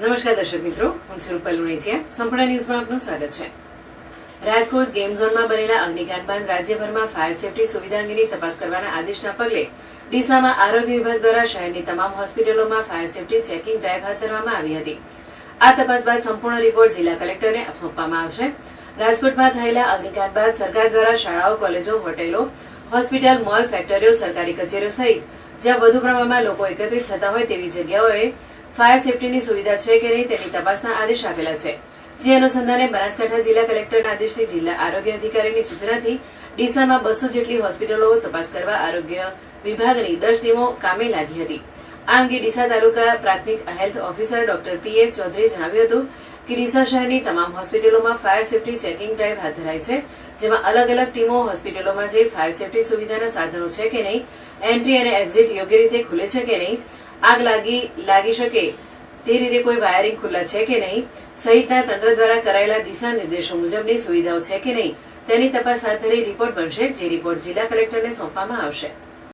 નમસ્કાર દર્શક મિત્રો, હું છું રૂપલ લુણીચિયા. સંપૂર્ણ ન્યૂઝમાં આપનું સ્વાગત છે. રાજકોટ ગેમ ઝોનમાં બનેલા અગ્નિકાંડ બાદ રાજ્યભરમાં ફાયર સેફટી સુવિધા અંગેની તપાસ કરવાના આદેશના પગલે ડીસામાં આરોગ્ય વિભાગ દ્વારા શહેરની તમામ હોસ્પિટલોમાં ફાયર સેફટી ચેકિંગ ડ્રાઈવ હાથ ધરવામાં આવી હતી. આ તપાસ બાદ સંપૂર્ણ રિપોર્ટ જિલ્લા કલેક્ટરને સોંપવામાં આવશે. રાજકોટમાં થયેલા અગ્નિકાંડ બાદ સરકાર દ્વારા શાળાઓ, કોલેજો, હોટેલો, હોસ્પિટલ, મોલ, ફેક્ટરીઓ, સરકારી કચેરીઓ સહિત જ્યાં વધુ પ્રમાણમાં લોકો એકત્રિત થતા હોય તેવી જગ્યાઓએ ફાયર સેફટીની સુવિધા છે કે નહીં તેની તપાસના આદેશ આપેલા છે. જે અનુસંધાને બનાસકાંઠા જિલ્લા કલેક્ટરના આદેશથી જિલ્લા આરોગ્ય અધિકારીની સૂચનાથી ડીસામાં 200 જેટલી હોસ્પિટલો તપાસ કરવા આરોગ્ય વિભાગની 10 ટીમો કામે લાગી હતી. આ અંગે ડીસા તાલુકા પ્રાથમિક હેલ્થ ઓફિસર ડોક્ટર પીએચ ચૌધરીએ જણાવ્યું હતું કે ડીસા શહેરની તમામ હોસ્પિટલોમાં ફાયર સેફટી ચેકિંગ ડ્રાઈવ હાથ ધરાઈ છે, જેમાં અલગ અલગ ટીમો હોસ્પિટલોમાં જઈ ફાયર સેફટી સુવિધાના સાધનો છે કે નહીં, એન્ટ્રી અને એક્ઝિટ યોગ્ય રીતે ખુલે છે કે નહીં, આગ લાગી શકે તે રીતે કોઈ વાયરિંગ ખુલ્લા છે કે નહીં સહિતના તંત્ર દ્વારા કરાયેલા દિશા નિર્દેશો મુજબની સુવિધાઓ છે કે નહીં તેની તપાસ હાથ ધરી રિપોર્ટ બનશે, જે રિપોર્ટ જિલ્લા કલેક્ટરને સોંપવામાં આવશે.